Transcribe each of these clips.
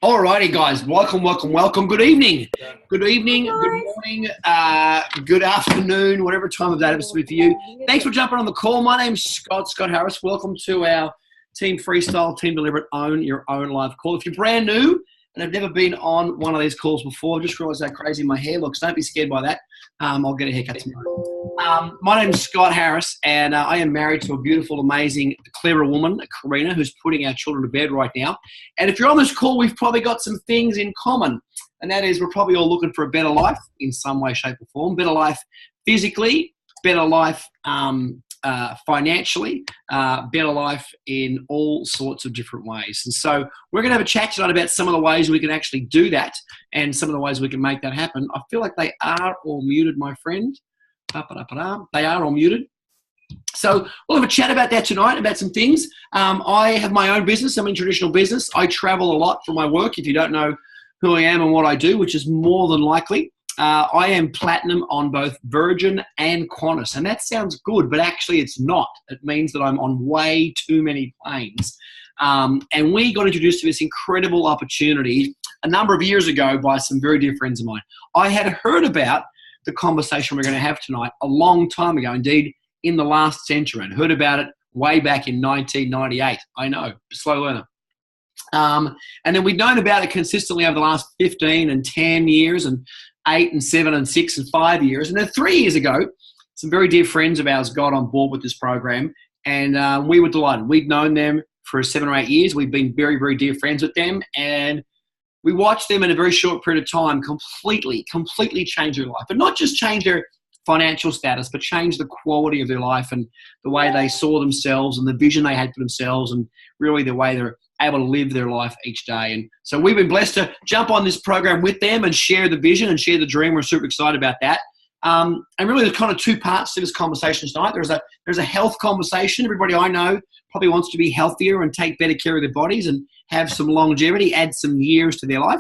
Alrighty, guys. Welcome. Good evening. Good evening, good morning, good afternoon, whatever time of day it is for you. Thanks for jumping on the call. My name's Scott Harris. Welcome to our Team Freestyle, Team Deliberate, Own Your Own Life call. If you're brand new and have never been on one of these calls before, just realised how crazy my hair looks. Don't be scared by that. I'll get a haircut tomorrow. My name's Scott Harris, and I am married to a beautiful, amazing, clever woman, Karina, who's putting our children to bed right now. And if you're on this call, we've probably got some things in common, and that is we're probably all looking for a better life in some way, shape, or form. Better life physically, better life financially, better life in all sorts of different ways. And so we're going to have a chat tonight about some of the ways we can actually do that and some of the ways we can make that happen. I feel like they are all muted, my friend. They are all muted. So we'll have a chat about that tonight, about some things. I have my own business. I'm in traditional business. I travel a lot for my work. If you don't know who I am and what I do, which is more than likely, I am platinum on both Virgin and Qantas. And that sounds good, but actually it's not. It means that I'm on way too many planes. And we got introduced to this incredible opportunity a number of years ago by some very dear friends of mine. I had heard about the conversation we're going to have tonight a long time ago, indeed in the last century, and heard about it way back in 1998. I know, slow learner. And then we'd known about it consistently over the last 15 and 10 years and 8 and 7 and 6 and 5 years. And then 3 years ago, some very dear friends of ours got on board with this program, and we were delighted. We'd known them for 7 or 8 years. We've been very, very dear friends with them, and we watched them in a very short period of time completely change their life. But not just change their financial status, but change the quality of their life and the way they saw themselves and the vision they had for themselves and really the way they're able to live their life each day. And so we've been blessed to jump on this program with them and share the vision and share the dream. We're super excited about that. And really there's kind of two parts to this conversation tonight. There's a health conversation. Everybody I know probably wants to be healthier and take better care of their bodies and have some longevity, add some years to their life.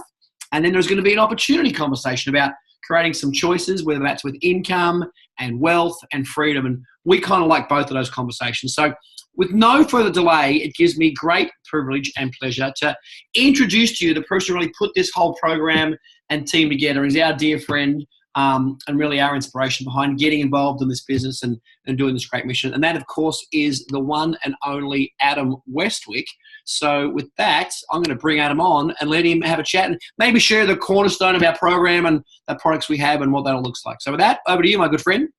And then there's going to be an opportunity conversation about creating some choices, whether that's with income and wealth and freedom. And we kind of like both of those conversations. So with no further delay, it gives me great privilege and pleasure to introduce to you the person who really put this whole program and team together. He's our dear friend and really our inspiration behind getting involved in this business and doing this great mission. And that, of course, is the one and only Adam Westwick. So with that, I'm going to bring Adam on and let him have a chat and maybe share the cornerstone of our program and the products we have and what that all looks like. So with that, over to you, my good friend.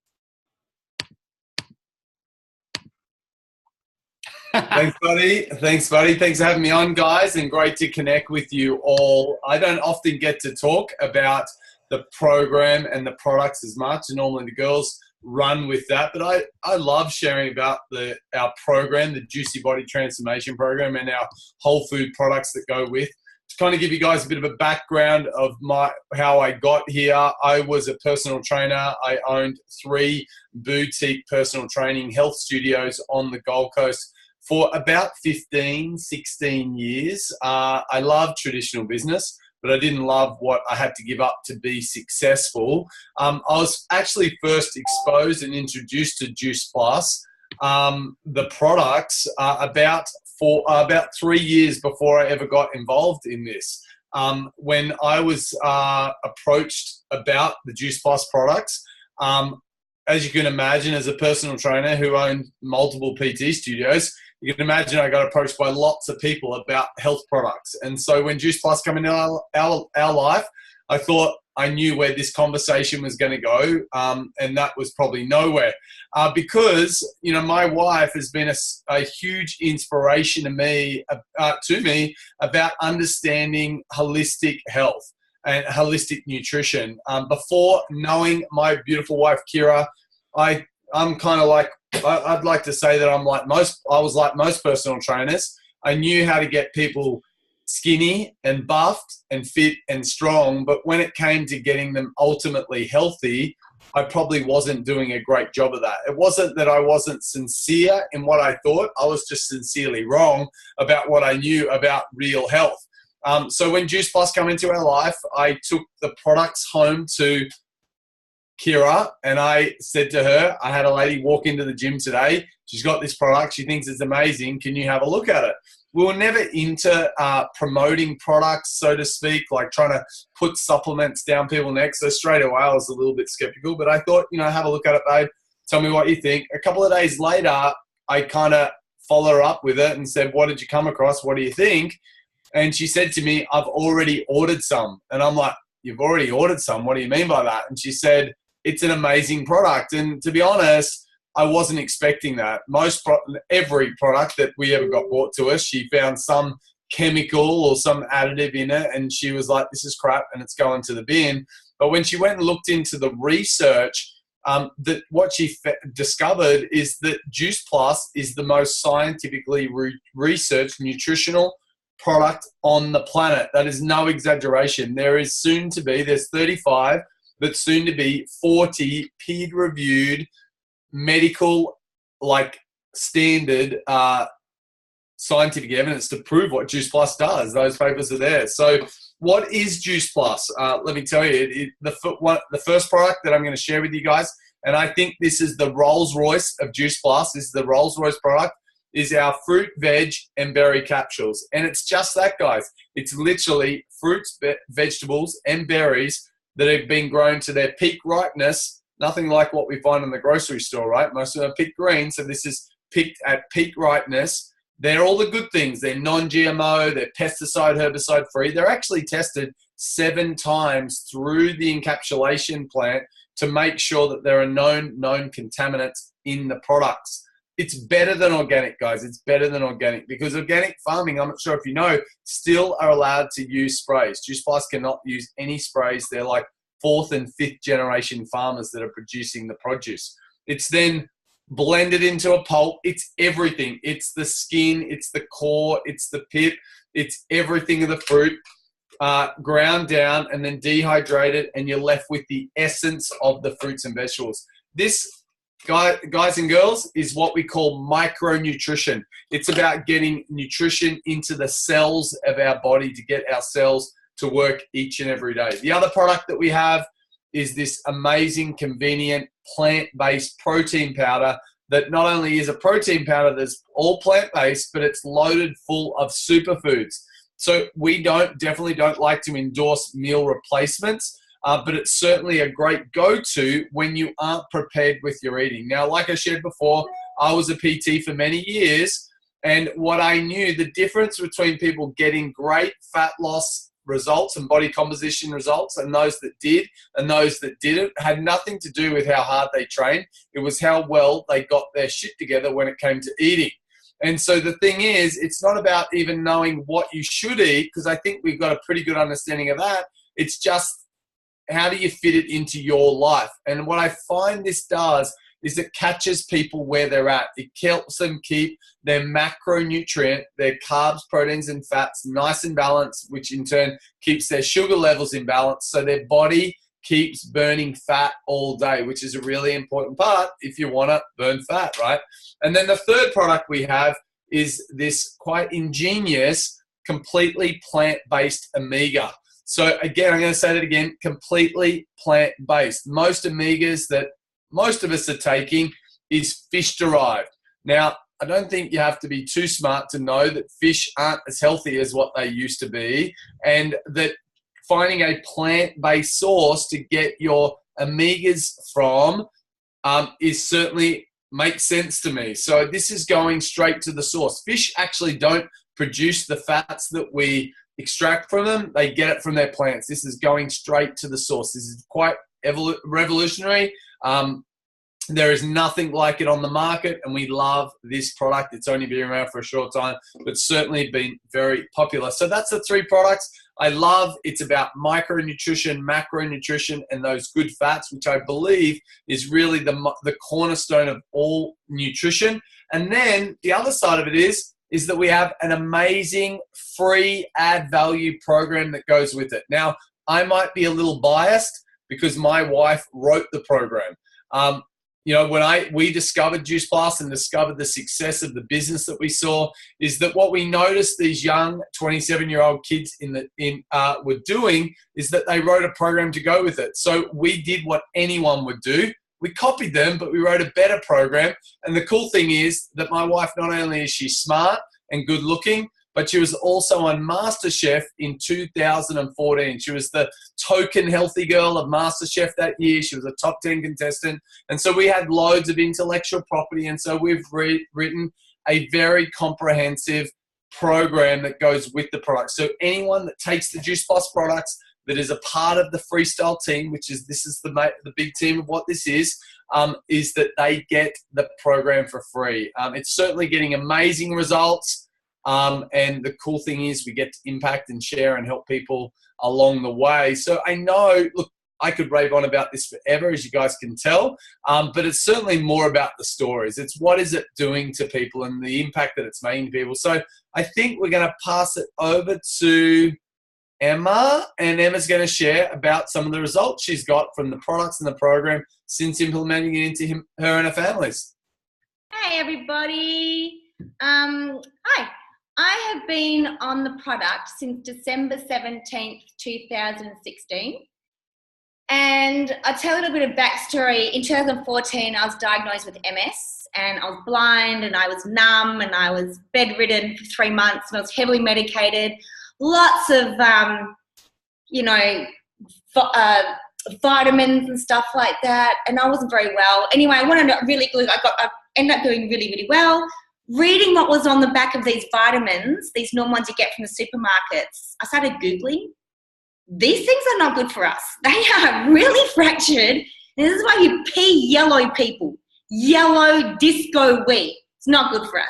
Thanks, buddy. Thanks for having me on, guys, and great to connect with you all. I don't often get to talk about the program and the products as much, and normally the girls run with that, but I love sharing about our program, the Juicy Body Transformation Program, and our whole food products that go with. To kind of give you guys a bit of a background of how I got here, I was a personal trainer. I owned 3 boutique personal training health studios on the Gold Coast for about 15, 16 years. I love traditional business, but I didn't love what I had to give up to be successful. I was actually first exposed and introduced to Juice Plus, the products, about 3 years before I ever got involved in this. When I was approached about the Juice Plus products, as you can imagine, as a personal trainer who owned multiple PT studios, you can imagine I got approached by lots of people about health products. And so when Juice Plus came into our life, I thought I knew where this conversation was going to go, and that was probably nowhere. Because, you know, my wife has been a huge inspiration to me about understanding holistic health and holistic nutrition. Before knowing my beautiful wife, Kira, I'm kind of like, I'd like to say that I was like most personal trainers. I knew how to get people skinny and buffed and fit and strong, but when it came to getting them ultimately healthy, I probably wasn't doing a great job of that. It wasn't that I wasn't sincere in what I thought. I was just sincerely wrong about what I knew about real health. So when Juice Plus came into our life, I took the products home to Kira, and I said to her, I had a lady walk into the gym today. She's got this product. She thinks it's amazing. Can you have a look at it? We were never into promoting products, so to speak, like trying to put supplements down people's necks. So straight away, I was a little bit skeptical, but I thought, have a look at it, babe. Tell me what you think. A couple of days later, I kind of follow her up with it and said, what did you come across? What do you think? And she said to me, I've already ordered some. And I'm like, you've already ordered some? What do you mean by that? And she said, it's an amazing product. And to be honest, I wasn't expecting that. Every product that we ever got brought to us, she found some chemical or some additive in it, and she was like, this is crap, and it's going to the bin. But when she went and looked into the research, what she discovered is that Juice Plus is the most scientifically researched nutritional product on the planet. That is no exaggeration. There's 35, but soon to be 40 peer-reviewed medical, standard scientific evidence to prove what Juice Plus does. Those papers are there. So what is Juice Plus? Let me tell you, the first product that I'm going to share with you guys, and I think this is the Rolls Royce of Juice Plus, this is the Rolls Royce product, is our fruit, veg, and berry capsules. And it's just that, guys. It's literally fruits, vegetables, and berries that have been grown to their peak ripeness. Nothing like what we find in the grocery store, right? Most of them are picked green, so this is picked at peak ripeness. They're all the good things. They're non-GMO, they're pesticide, herbicide-free. They're actually tested 7 times through the encapsulation plant to make sure that there are known contaminants in the products. It's better than organic, guys. It's better than organic because organic farming, I'm not sure if you know, still are allowed to use sprays. Juice Plus cannot use any sprays. They're like 4th and 5th generation farmers that are producing the produce. It's then blended into a pulp. It's everything. It's the skin, it's the core, it's the pip, it's everything of the fruit, ground down and then dehydrated, and you're left with the essence of the fruits and vegetables. This, guys and girls, is what we call micronutrition. It's about getting nutrition into the cells of our body to get our cells to work each and every day. The other product that we have is this amazing, convenient, plant-based protein powder that not only is a protein powder that's all plant-based, but it's loaded full of superfoods. So we definitely don't like to endorse meal replacements, but it's certainly a great go-to when you aren't prepared with your eating. Now, like I shared before, I was a PT for many years, and what I knew, the difference between people getting great fat loss results and body composition results and those that did and those that didn't had nothing to do with how hard they trained. It was how well they got their shit together when it came to eating. And so the thing is, it's not about even knowing what you should eat, because I think we've got a pretty good understanding of that. It's just how do you fit it into your life? And what I find this does is it catches people where they're at. It helps them keep their macronutrient, their carbs, proteins, and fats nice and balanced, which in turn keeps their sugar levels in balance, so their body keeps burning fat all day, which is a really important part if you want to burn fat, right? And then the third product we have is this quite ingenious, completely plant-based omega. So again, I'm going to say that again, completely plant-based. Most omegas that most of us are taking is fish derived. Now, I don't think you have to be too smart to know that fish aren't as healthy as what they used to be, and that finding a plant-based source to get your omegas from is certainly makes sense to me. So this is going straight to the source. Fish actually don't produce the fats that we extract from them. They get it from their plants. This is going straight to the source. This is quite revolutionary. There is nothing like it on the market, and we love this product. It's only been around for a short time, but certainly been very popular. So that's the 3 products I love. It's about micronutrition, macronutrition, and those good fats, which I believe is really the cornerstone of all nutrition. And then the other side of it is that we have an amazing free add value program that goes with it. Now, I might be a little biased because my wife wrote the program. you know, when we discovered Juice Plus and discovered the success of the business that we saw, is that what we noticed these young 27-year-old kids were doing is that they wrote a program to go with it. So we did what anyone would do. We copied them, but we wrote a better program. And the cool thing is that my wife, not only is she smart and good looking, but she was also on MasterChef in 2014. She was the token healthy girl of MasterChef that year. She was a top 10 contestant. And so we had loads of intellectual property. And so we've written a very comprehensive program that goes with the product. So anyone that takes the Juice Plus products, that is a part of the Freestyle team, this is the big team of what this is that they get the program for free. It's certainly getting amazing results. And the cool thing is we get to impact and share and help people along the way. So I know, look, I could rave on about this forever, as you guys can tell, but it's certainly more about the stories. It's what is it doing to people and the impact that it's making to people. So I think we're going to pass it over to Emma, and Emma's going to share about some of the results she's got from the products and the program since implementing it into her and her families. Hey, everybody. Hi. I have been on the product since December 17th, 2016. And I'll tell a little bit of backstory. In 2014, I was diagnosed with MS, and I was blind, and I was numb, and I was bedridden for 3 months, and I was heavily medicated. Lots of, vitamins and stuff like that, and I wasn't very well. Anyway, I wanted to really good. I ended up doing really, really well. Reading what was on the back of these vitamins, these normal ones you get from the supermarkets, I started Googling. These things are not good for us. They are really fractured, and this is why you pee yellow people. Yellow disco wheat. It's not good for us.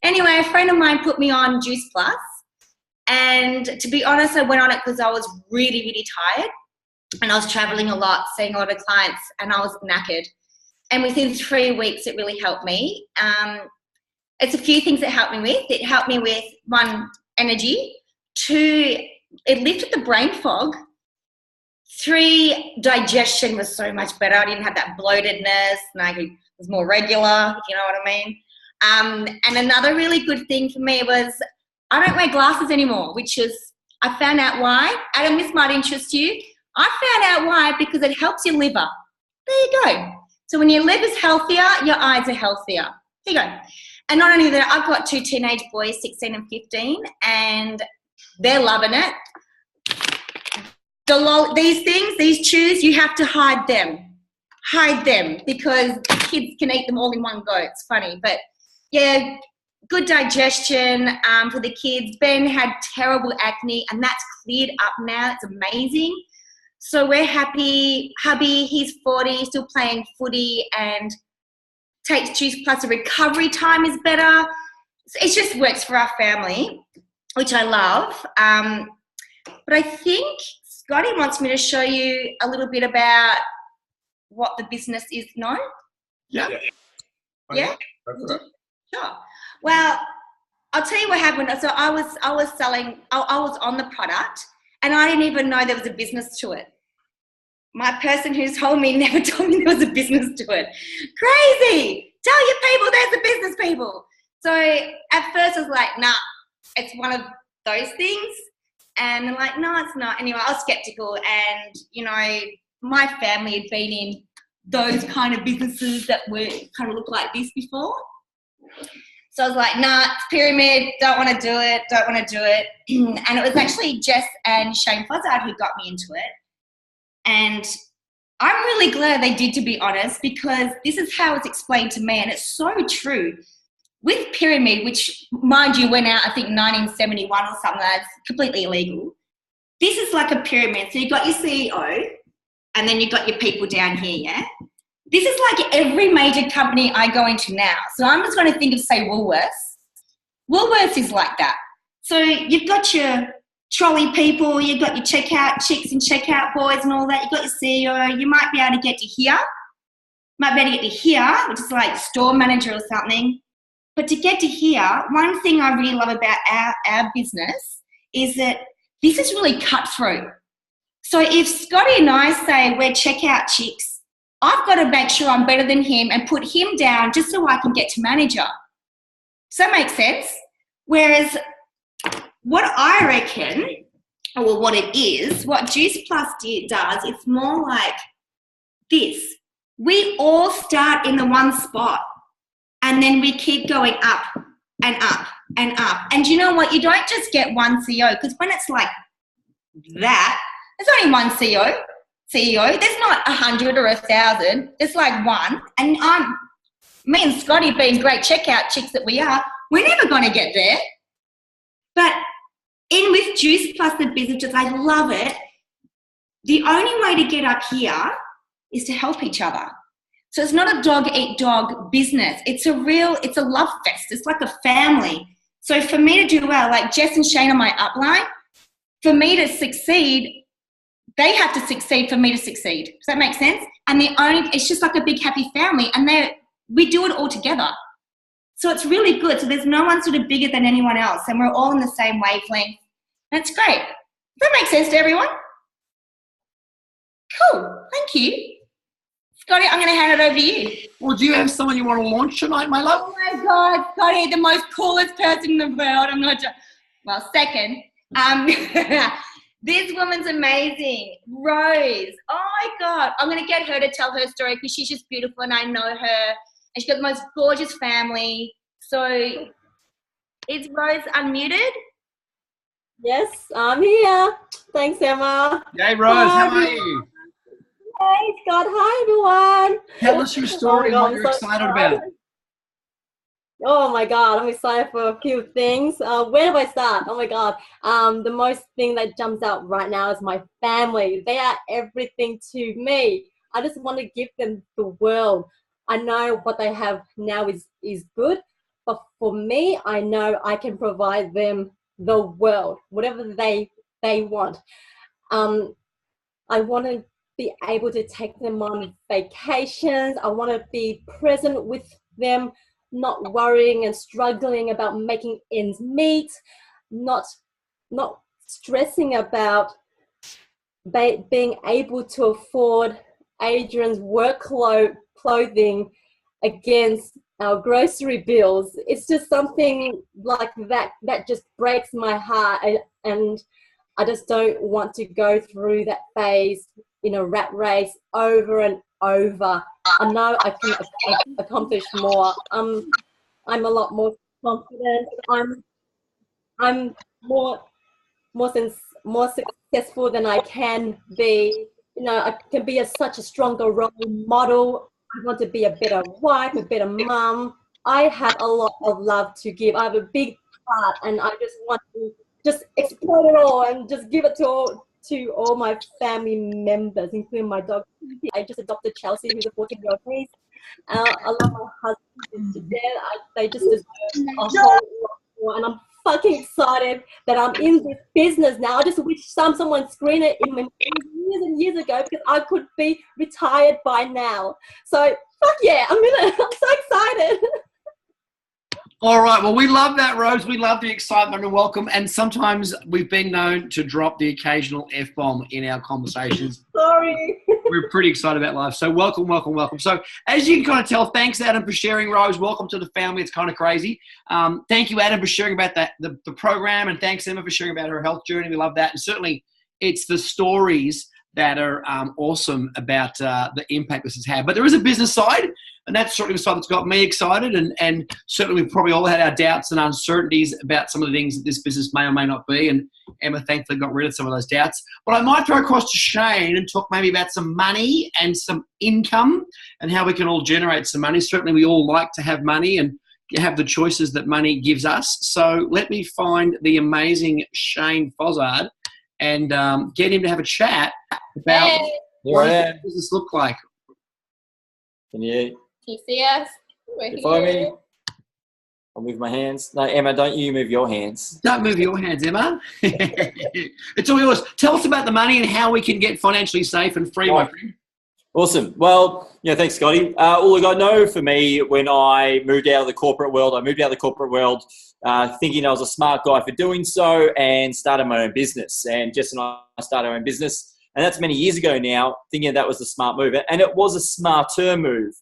Anyway, a friend of mine put me on Juice Plus. And to be honest, I went on it because I was really, really tired, and I was traveling a lot, seeing a lot of clients, and I was knackered. And within 3 weeks, it really helped me. It's a few things that helped me with. It helped me with, 1, energy. 2, it lifted the brain fog. 3, digestion was so much better. I didn't have that bloatedness, and I was more regular, if you know what I mean. And another really good thing for me was I don't wear glasses anymore, which is, I found out why. Adam, this might interest you. I found out why, because it helps your liver. There you go. So when your liver's healthier, your eyes are healthier. There you go. And not only that, I've got 2 teenage boys, 16 and 15, and they're loving it. These things, these chews, you have to hide them. Hide them, because kids can eat them all in one go. It's funny, but yeah, good digestion for the kids. Ben had terrible acne, and that's cleared up now. It's amazing. So we're happy. Hubby, he's 40, still playing footy, and takes Juice Plus. The recovery time is better. It just works for our family, which I love. But I think Scotty wants me to show you a little bit about what the business is. No? Yeah. Yeah? Sure. Well, I'll tell you what happened. So I was selling, I was on the product, and I didn't even know there was a business to it. My person who's told me never told me there was a business to it. Crazy! Tell your people there's a business, people. So at first I was like, nah, it's one of those things. And I'm like, no, it's not. Anyway, I was skeptical, and, you know, my family had been in those kind of businesses that were kind of look like this before. So I was like, nah, it's pyramid, don't want to do it. And it was actually Jess and Shane Fozzard who got me into it. And I'm really glad they did, to be honest, because this is how it's explained to me, and it's so true. With pyramid, which, mind you, went out, I think, 1971 or something, that's completely illegal. This is like a pyramid. So you've got your CEO, and then you've got your people down here, yeah? This is like every major company I go into now. So I'm just going to think of, say, Woolworths. Woolworths is like that. So you've got your trolley people, you've got your checkout chicks and checkout boys and all that. You've got your CEO. You might be able to get to here. Which is like store manager or something. But to get to here, one thing I really love about our business is that this is really cutthroat. So if Scotty and I say we're checkout chicks I've got to make sure I'm better than him and put him down just so I can get to manager. Does that make sense? Whereas what I reckon, or what it is, what Juice Plus does, it's more like this. We all start in the one spot and then we keep going up and up and up. And you know what? You don't just get one CEO, because when it's like that, there's only one CEO. There's not 100 or 1,000. There's like one. And me and Scotty, being great checkout chicks that we are, we're never going to get there. But in with Juice Plus the business, I love it. The only way to get up here is to help each other. So it's not a dog-eat-dog business. It's a love fest. It's like a family. So for me to do well, like Jess and Shane are my upline, for me to succeed, they have to succeed for me to succeed. Does that make sense? And it's just like a big happy family, and we do it all together. So it's really good. So there's no one sort of bigger than anyone else, and we're all in the same wavelength. That's great. Does that make sense to everyone? Cool. Thank you. Scotty, I'm going to hand it over to you. Well, do you have someone you want to launch tonight, my love? Oh my God, Scotty, the most coolest person in the world. I'm not just, well, second. This woman's amazing. Rose. Oh my God. I'm going to get her to tell her story because she's just beautiful and I know her. And she's got the most gorgeous family. So is Rose unmuted? Yes, I'm here. Thanks, Emma. Hey, Rose, how are you? Hey, Scott. Hi, everyone. Tell us your story and what you're excited about. Oh, my God. I'm excited for a few things. Where do I start? Oh, my God. The most thing that jumps out right now is my family. They are everything to me. I just want to give them the world. I know what they have now is good, but for me, I know I can provide them the world, whatever they want. I want to be able to take them on vacations. I want to be present with them, not worrying and struggling about making ends meet, not stressing about being able to afford Adrian's clothing against our grocery bills. It's just something like that just breaks my heart, and I just don't want to go through that phase in a rat race over and over. I know I can accomplish more. I'm a lot more confident. I'm more successful than I can be. You know, I can be such a stronger role model. I want to be a better wife, a better mum. I have a lot of love to give. I have a big heart, and I just want to just explode it all and just give it to all my family members, including my dog. I just adopted Chelsea, who's a 14-year-old niece. I love my husband to death. They just deserve a whole lot more, and I'm fucking excited that I'm in this business now. I just wish someone screened it in years and years ago, because I could be retired by now. So fuck yeah, I'm so excited. All right. Well, we love that, Rose. We love the excitement and welcome. And sometimes we've been known to drop the occasional F-bomb in our conversations. Sorry. We're pretty excited about life. So welcome, welcome, welcome. So as you can kind of tell, thanks, Adam, for sharing, Rose. Welcome to the family. It's kind of crazy. Thank you, Adam, for sharing about the program. And thanks, Emma, for sharing about her health journey. We love that. And certainly it's the stories that are awesome about the impact this has had. But there is a business side, and that's certainly the side that's got me excited. And certainly we've probably all had our doubts and uncertainties about some of the things that this business may or may not be. And Emma thankfully got rid of some of those doubts. But I might throw across to Shane and talk maybe about some money and some income and how we can all generate some money. Certainly we all like to have money and have the choices that money gives us. So let me find the amazing Shane Fozzard and get him to have a chat about what does this look like. Can you see us? follow me? I'll move my hands. No, Emma, don't you move your hands. Don't move your hands, Emma. It's all yours. Tell us about the money and how we can get financially safe and free, my friend. Awesome. Well, thanks, Scotty. Look, I know for me, when I moved out of the corporate world, thinking I was a smart guy for doing so, and started my own business. And Jess and I started our own business. And that's many years ago now, thinking that was a smart move. And it was a smarter move.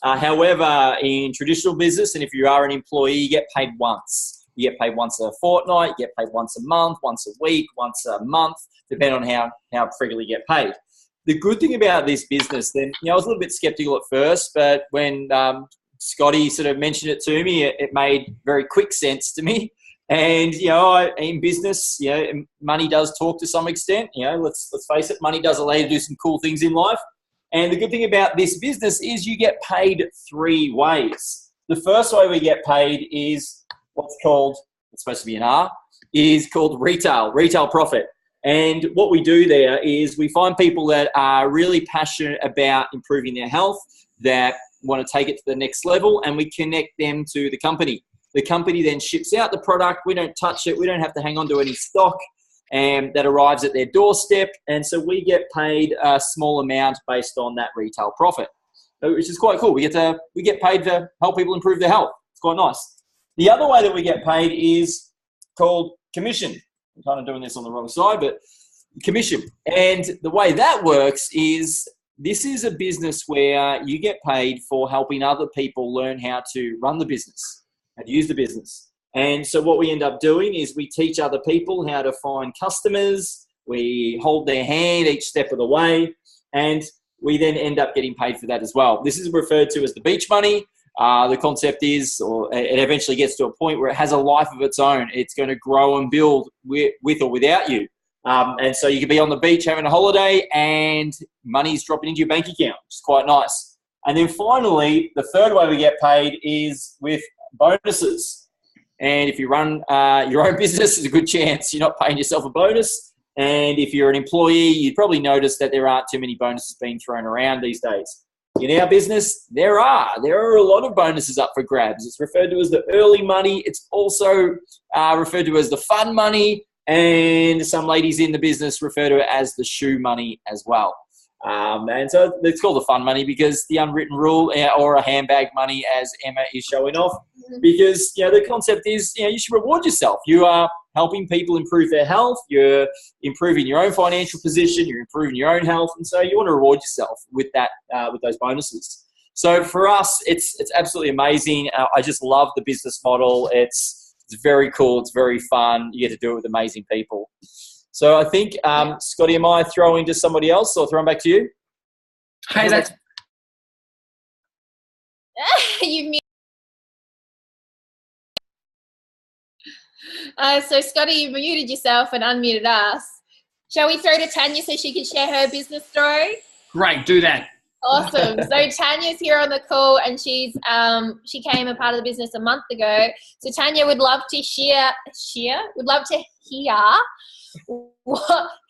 However, in traditional business, and if you are an employee, you get paid once. You get paid once a fortnight, you get paid once a month, once a week, once a month, depending on how frequently you get paid. The good thing about this business, then, I was a little bit skeptical at first, but when Scotty sort of mentioned it to me, it made very quick sense to me. And, in business, money does talk to some extent. Let's face it, money does allow you to do some cool things in life. And the good thing about this business is you get paid 3 ways. The first way we get paid is what's called, it's supposed to be an R, is called retail profit. And what we do there is we find people that are really passionate about improving their health, that want to take it to the next level, and we connect them to the company. The company then ships out the product. We don't touch it. We don't have to hang on to any stock. And that arrives at their doorstep, and so we get paid a small amount based on that retail profit, which is quite cool. We get paid to help people improve their health. It's quite nice. The other way that we get paid is called commission. I'm kind of doing this on the wrong side, but commission. And the way that works is this is a business where you get paid for helping other people learn how to run the business, how to use the business. And so what we end up doing is we teach other people how to find customers. We hold their hand each step of the way, and we then end up getting paid for that as well. This is referred to as the beach money. The concept is, or it eventually gets to a point where it has a life of its own. It's going to grow and build with or without you. And so you could be on the beach having a holiday and money's dropping into your bank account, which is quite nice. And then finally, the third way we get paid is with bonuses. And if you run your own business, there's a good chance you're not paying yourself a bonus. And if you're an employee, you'd probably notice that there aren't too many bonuses being thrown around these days. In our business, there are a lot of bonuses up for grabs. It's referred to as the early money. It's also referred to as the fun money. And some ladies in the business refer to it as the shoe money as well. And so it's called the fun money because the unwritten rule, or a handbag money, as Emma is showing off, because the concept is you should reward yourself. You are helping people improve their health. You're improving your own financial position. You're improving your own health, and so you want to reward yourself with that, with those bonuses. So for us, it's absolutely amazing. I just love the business model. It's very cool. It's very fun. You get to do it with amazing people. So I think, Scotty, am I throwing to somebody else or throwing back to you? Hey, that's... So Scotty, you muted yourself and unmuted us. Shall we throw to Tanya so she can share her business story? Great, do that. Awesome. So Tanya's here on the call, and she came a part of the business a month ago. So Tanya would love to hear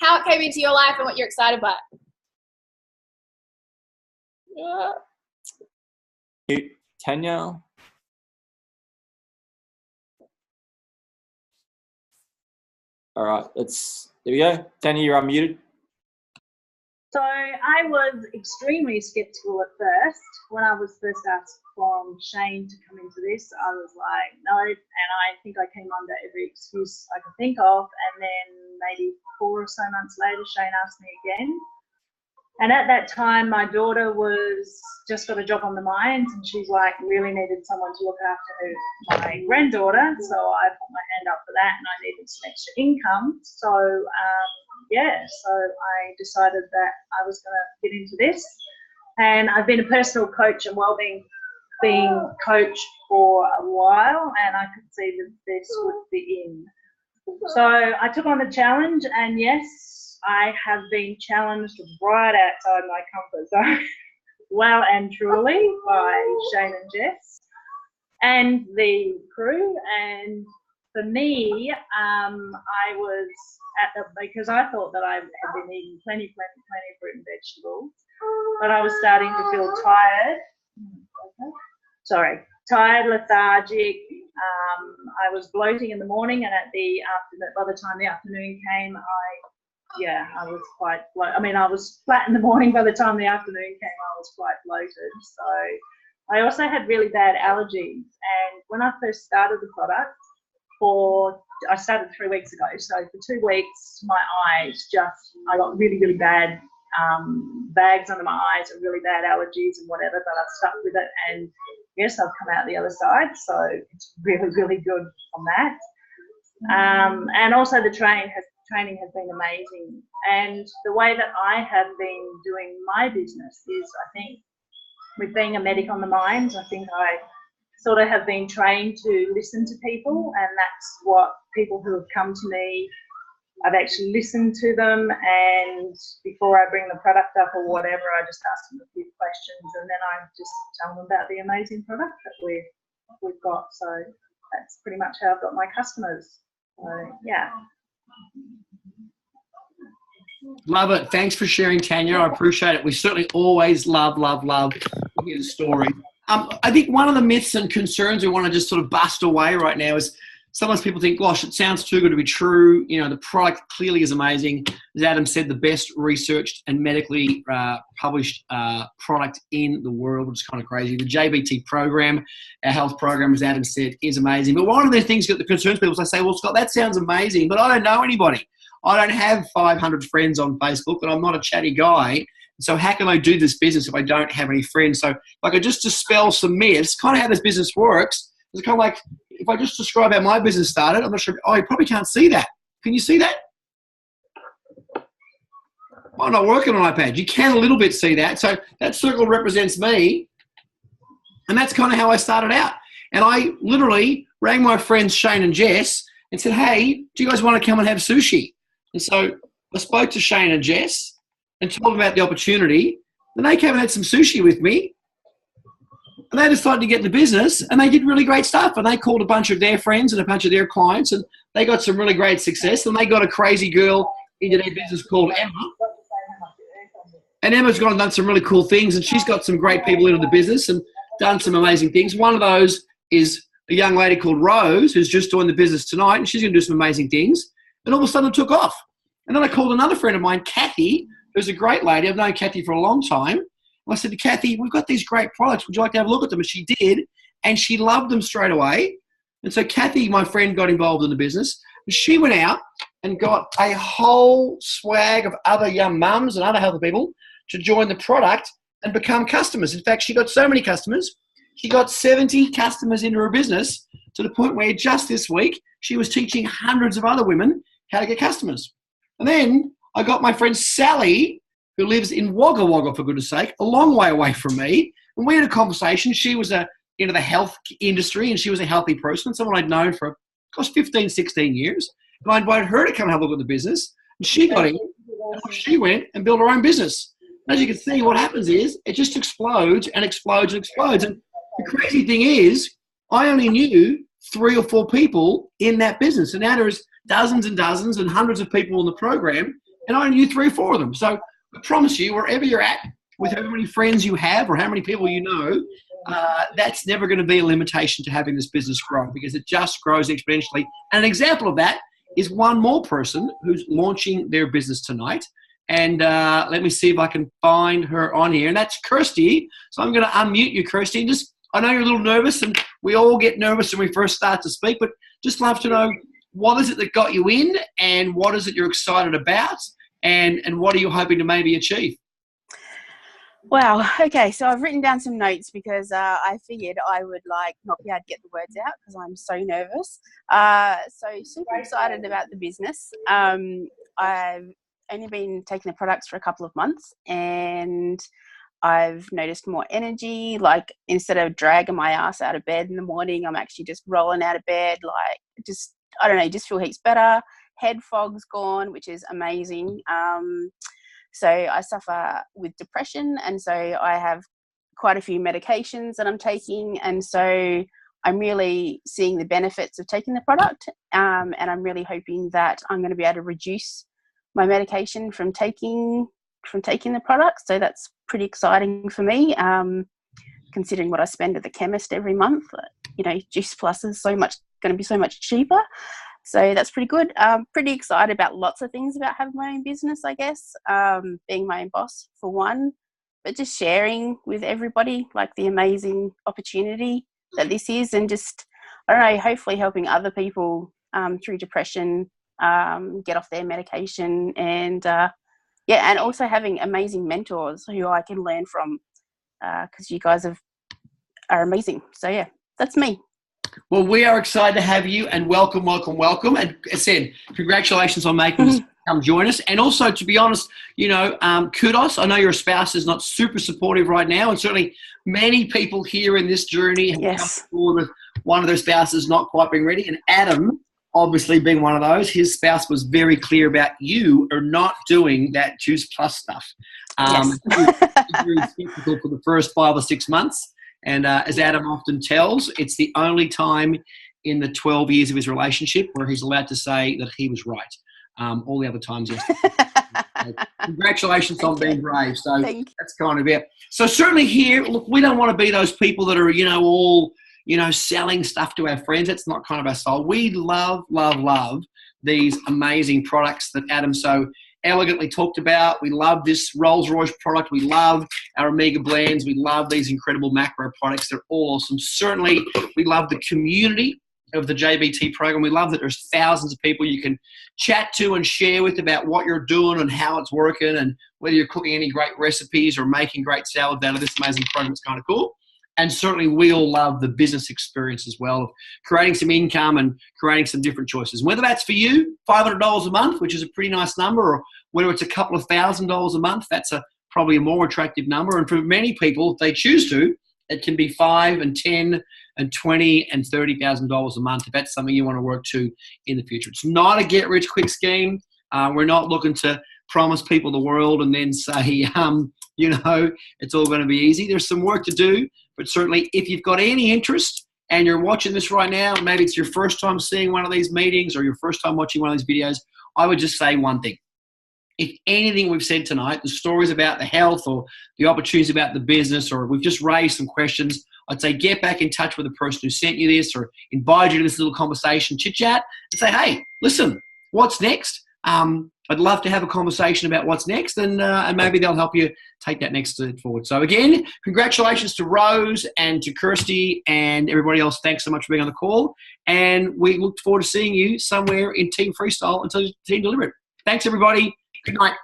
how it came into your life and what you're excited about. Tanya. All right, there we go. Tanya, you're unmuted. So I was extremely skeptical at first. When I was first asked from Shane to come into this, I was like, no, and I think I came under every excuse I could think of. And then maybe 4 or so months later, Shane asked me again. And at that time, my daughter was just got a job on the mines, and she's like really needed someone to look after my granddaughter. So I put my hand up for that, and I needed some extra income. So so I decided that I was going to get into this. And I've been a personal coach and wellbeing coach for a while, and I could see that this would be in. So I took on the challenge, and yes, I have been challenged right outside my comfort zone, well and truly, by Shane and Jess and the crew. And for me, I was because I thought that I had been eating plenty of fruit and vegetables, but I was starting to feel tired. Tired, lethargic. I was bloating in the morning, and by the time the afternoon came, I was quite I was flat in the morning. By the time the afternoon came, I was quite bloated. So I also had really bad allergies. And when I first started the product, for I started 3 weeks ago. So for 2 weeks, my eyes I got really, really bad bags under my eyes and really bad allergies and whatever, but I've stuck with it, and yes, I've come out the other side. So it's really, really good on that. And also the training has been amazing. And the way that I have been doing my business is, I think, with being a medic on the mines, I think I sort of have been trained to listen to people, and that's what people who have come to me, I've actually listened to them, and before I bring the product up or whatever, I just ask them a few questions, and then I just tell them about the amazing product that we've got. So that's pretty much how I've got my customers. So yeah. Love it. Thanks for sharing, Tanya. I appreciate it. We certainly always love to hear the story. I think one of the myths and concerns we want to just sort of bust away right now is sometimes people think, gosh, it sounds too good to be true. You know, the product clearly is amazing. As Adam said, the best researched and medically published product in the world, which is kind of crazy. The JBT program, our health program, as Adam said, is amazing. But one of the things that concerns people is they say, well, Scott, that sounds amazing, but I don't know anybody. I don't have 500 friends on Facebook, and I'm not a chatty guy. So how can I do this business if I don't have any friends? So if I could just dispel some myths, kind of how this business works, it's kind of like, if I just describe how my business started, I'm not sure. Oh, you probably can't see that. Can you see that? I'm not working on iPad. You can a little bit see that. So that circle represents me. And that's kind of how I started out. And I literally rang my friends Shane and Jess and said, hey, do you guys want to come and have sushi? And so I spoke to Shane and Jess and told them about the opportunity. Then they came and had some sushi with me. And they decided to get in the business, and they did really great stuff. And they called a bunch of their friends and a bunch of their clients, and they got some really great success. And they got a crazy girl into their business called Emma. And Emma's gone and done some really cool things, and she's got some great people into the business and done some amazing things. One of those is a young lady called Rose, who's just joined the business tonight, and she's going to do some amazing things. And all of a sudden it took off. And then I called another friend of mine, Kathy, who's a great lady. I've known Kathy for a long time. And I said to Kathy, we've got these great products. Would you like to have a look at them? And she did, and she loved them straight away. And so Kathy, my friend, got involved in the business. And she went out and got a whole swag of other young mums and other healthy people to join the product and become customers. In fact, she got so many customers. She got 70 customers into her business to the point where just this week she was teaching hundreds of other women how to get customers. And then I got my friend Sally, who lives in Wagga Wagga, for goodness sake, a long way away from me. And we had a conversation. She was into the health industry, and she was a healthy person, someone I'd known for, 15, 16 years. And I invited her to come and have a look at the business. And she got in, and she went and built her own business. And as you can see, what happens is it just explodes and explodes and explodes. And the crazy thing is, I only knew 3 or 4 people in that business. And now there's dozens and dozens and hundreds of people in the program, and I only knew 3 or 4 of them. So I promise you, wherever you're at, with how many friends you have or how many people you know, that's never going to be a limitation to having this business grow, because it just grows exponentially. And an example of that is one more person who's launching their business tonight. And let me see if I can find her on here. And that's Kirsty. So I'm going to unmute you, Kirsty. And I know you're a little nervous, and we all get nervous when we first start to speak, but just love to know, what is it that got you in, and what is it you're excited about, and what are you hoping to maybe achieve? Wow. Okay. So I've written down some notes because I figured I would not be able to get the words out because I'm so nervous. So super excited about the business. I've only been taking the products for a couple of months, and I've noticed more energy. Like, instead of dragging my ass out of bed in the morning, I'm actually just rolling out of bed. I don't know, just feel heaps better. Head fog's gone, which is amazing. So I suffer with depression, and so I have quite a few medications that I'm taking, and so I'm really seeing the benefits of taking the product, and I'm really hoping that I'm going to be able to reduce my medication from taking the product. So that's pretty exciting for me, considering what I spend at the chemist every month. Juice Plus is going to be so much cheaper. So that's pretty good. Pretty excited about lots of things about having my own business, I guess. Being my own boss, for one, but just sharing with everybody the amazing opportunity that this is, and just, I don't know, hopefully helping other people through depression, get off their medication, and and also having amazing mentors who I can learn from, because you guys are amazing. So yeah, that's me. Well, we are excited to have you, and welcome. And as I said, congratulations on making this come join us. And also, to be honest, kudos. I know your spouse is not super supportive right now, and certainly many people here in this journey have come forward with one of their spouses not quite being ready. And Adam, obviously being one of those, his spouse was very clear about you are not doing that Juice Plus stuff. Very skeptical for the first 5 or 6 months. And as Adam often tells, it's the only time in the 12 years of his relationship where he's allowed to say that he was right. All the other times, yes. So congratulations on being brave. So that's kind of it. So certainly here, look, we don't want to be those people that are, all, selling stuff to our friends. That's not kind of our style. We love these amazing products that Adam so elegantly talked about. We love this Rolls-Royce product. We love our Omega blends. We love these incredible macro products. They're all awesome. Certainly, we love the community of the JBT program. We love that there's thousands of people you can chat to and share with about what you're doing and how it's working, and whether you're cooking any great recipes or making great salads out of this amazing program. It's kind of cool. And certainly we all love the business experience as well, of creating some income and creating some different choices. Whether that's for you, $500 a month, which is a pretty nice number, or whether it's a couple of $1,000s a month, that's probably a more attractive number. And for many people, if they choose to, it can be $5,000 and $10,000 and $20,000 and $30,000 a month if that's something you want to work to in the future. It's not a get-rich-quick scheme. We're not looking to promise people the world and then say, it's all going to be easy. There's some work to do, but certainly if you've got any interest and you're watching this right now, maybe it's your first time seeing one of these meetings or your first time watching one of these videos, I would just say one thing. If anything we've said tonight, the stories about the health or the opportunities about the business, or we've just raised some questions, I'd say get back in touch with the person who sent you this or invited you to this little conversation, chit-chat, and say, hey, listen, what's next? I'd love to have a conversation about what's next, and maybe they'll help you take that next step forward. So again, congratulations to Rose and to Kirsty and everybody else. Thanks so much for being on the call, and we look forward to seeing you somewhere in Team Freestyle until Team Deliberate. Thanks, everybody. Good night.